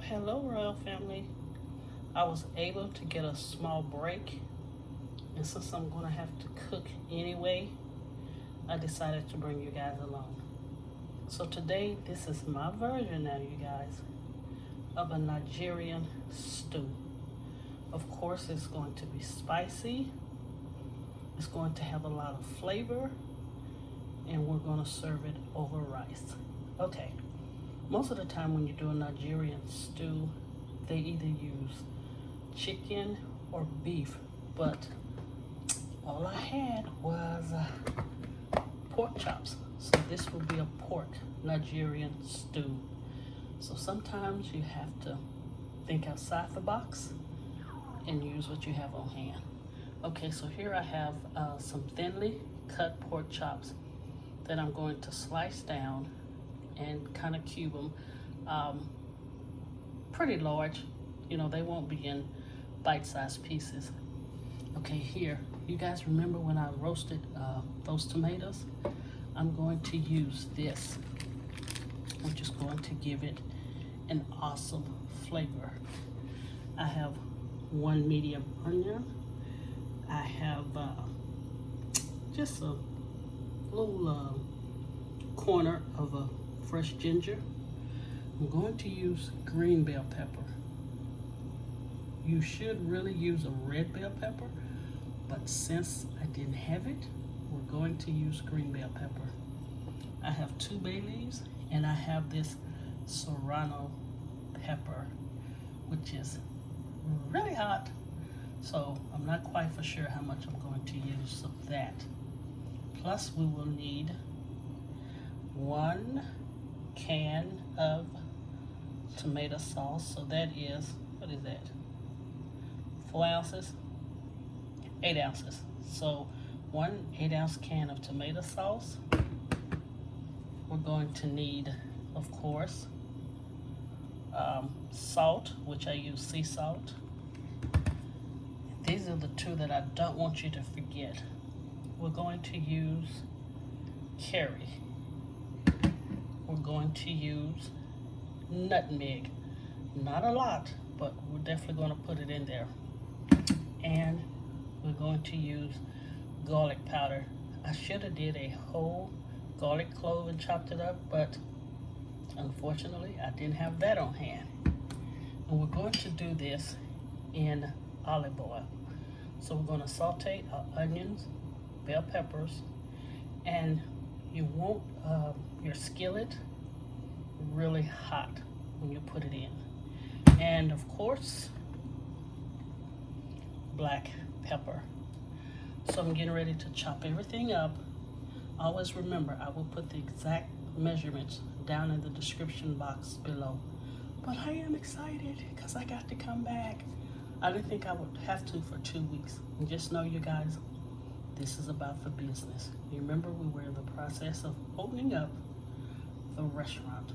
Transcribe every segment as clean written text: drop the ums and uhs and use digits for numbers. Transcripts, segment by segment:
Hello, royal family. I was able to get a small break, and since I'm gonna have to cook anyway, I decided to bring you guys along. So today, this is my version now, you guys, of a Nigerian stew. Of course, it's going to be spicy, it's going to have a lot of flavor, and we're gonna serve it over rice. Okay, most of the time when you do a Nigerian stew, they either use chicken or beef, but all I had was pork chops. So this will be a pork Nigerian stew. So sometimes you have to think outside the box and use what you have on hand. Okay, so here I have some thinly cut pork chops that I'm going to slice down and kind of cube them pretty large. You know, they won't be in bite-sized pieces. Okay, here, you guys remember when I roasted those tomatoes? I'm going to use this, which is going to give it an awesome flavor. I have one medium onion. I have just a little corner of a fresh ginger. I'm going to use green bell pepper. You should really use a red bell pepper, but since I didn't have it, we're going to use green bell pepper. I have 2 bay leaves, and I have this Serrano pepper, which is really hot, so I'm not quite for sure how much I'm going to use of that. Plus, we will need 1 can of tomato sauce, so that is, what is that, 4 ounces, 8 ounces. So 1 8-ounce can of tomato sauce. We're going to need, of course, salt, which I use sea salt. These are the 2 that I don't want you to forget. We're going to use curry. We're going to use nutmeg. Not a lot, but we're definitely going to put it in there. And we're going to use garlic powder. I should have did a whole garlic clove and chopped it up, but unfortunately I didn't have that on hand. And we're going to do this in olive oil. So we're going to saute our onions, bell peppers, and you want your skillet really hot when you put it in. And of course, black pepper. So I'm getting ready to chop everything up. Always remember, I will put the exact measurements down in the description box below. But I am excited because I got to come back. I didn't think I would have to for 2 weeks. And just know, you guys, this is about the business. You remember we were in the process of opening up the restaurant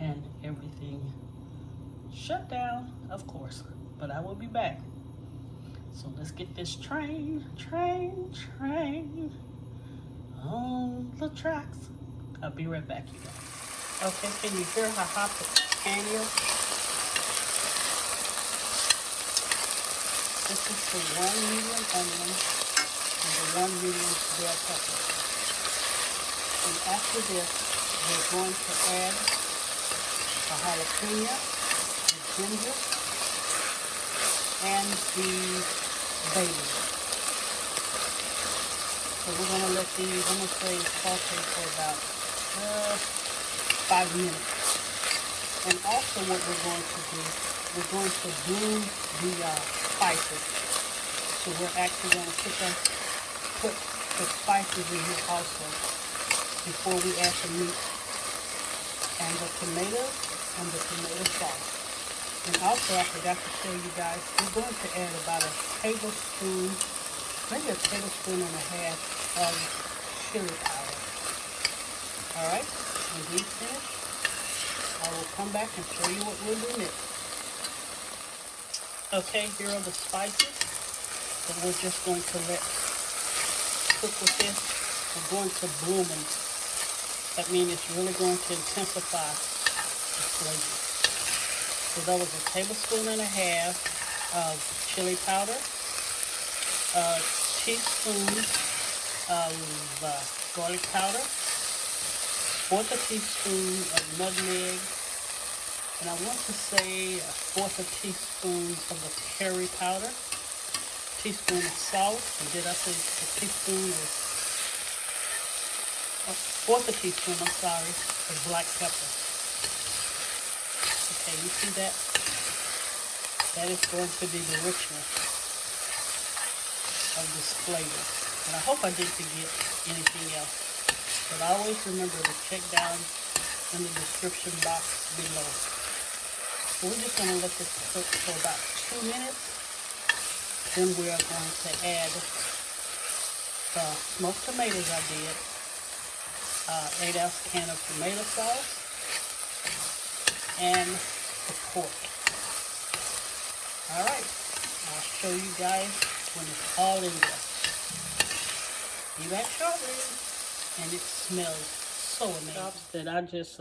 and everything shut down, of course, but I will be back. So let's get this train on the tracks. I'll be right back, you guys. Okay, can you hear how hot the pan is? This is the 1 medium onion and the 1 medium bell pepper. And after this, we're going to add the jalapeno, the ginger, and the bay leaf. So we're going to let these, I'm going to say, saute for about 5 minutes. And also what we're going to do, we're going to bloom the spices. So we're actually going to put the spices in here also before we add the meat and the tomatoes and the tomato sauce. And also, I forgot to tell you guys, we're going to add about a tablespoon, maybe a tablespoon and a half of chili powder. All right, when these finish, I will come back and show you what we'll do next. Okay, here are the spices that we're just going to let cook with this. We're going to bloom them. That means it's really going to intensify the flavor. So that was a tablespoon and a half of chili powder, a teaspoon of garlic powder, 1/4 teaspoon of nutmeg, and I want to say 1/4 teaspoon of the curry powder, teaspoon of salt, and did I say a teaspoon of, 1/4 teaspoon, I'm sorry, of black pepper. Okay, you see that? That is going to be the richness of this flavor. And I hope I didn't forget anything else. But always remember to check down in the description box below. So we're just going to let this cook for about 2 minutes. Then we are going to add the smoked tomatoes I did, 8-ounce can of tomato sauce, and the pork. All right, I'll show you guys when it's all in there. Be back shortly, and it smells so amazing. That I just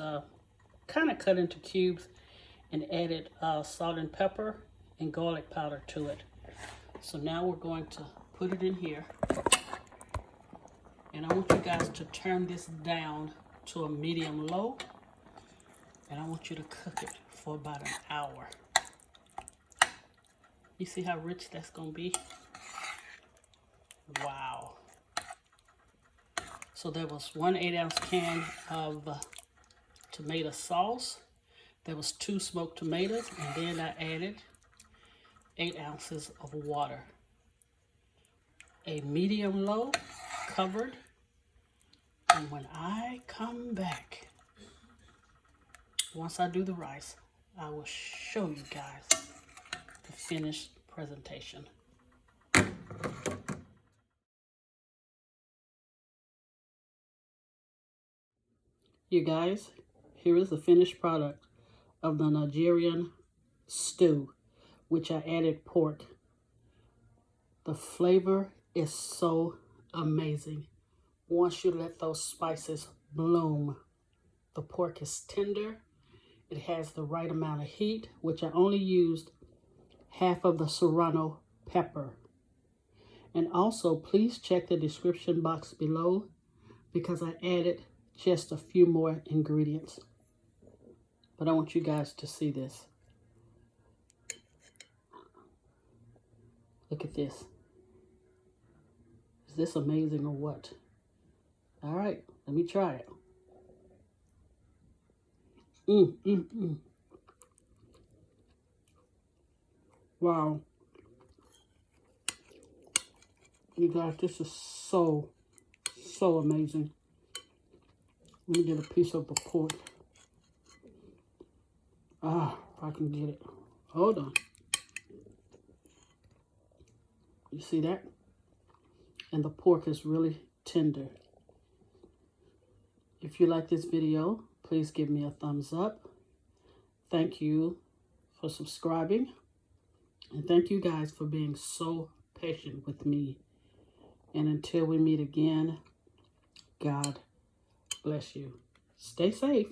kind of cut into cubes and added salt and pepper and garlic powder to it. So now we're going to put it in here, and I want you guys to turn this down to a medium low, and I want you to cook it for about an hour. You see how rich that's going to be? Wow. So there was 1 8-ounce can of tomato sauce. There was 2 smoked tomatoes, and then I added 8 ounces of water. A medium low, covered. And when I come back, once I do the rice, I will show you guys the finished presentation. You guys, here is the finished product of the Nigerian stew, which I added pork. The flavor is so amazing. Once you let those spices bloom, the pork is tender. It has the right amount of heat, which I only used half of the Serrano pepper. And also, please check the description box below because I added just a few more ingredients. But I want you guys to see this. Look at this. Is this amazing or what? All right, let me try it. Wow. You guys, this is so amazing. Let me get a piece of the pork. Ah, if I can get it. Hold on. You see that? And the pork is really tender. If you like this video, please give me a thumbs up. Thank you for subscribing. And thank you guys for being so patient with me. And until we meet again, God bless you. Stay safe.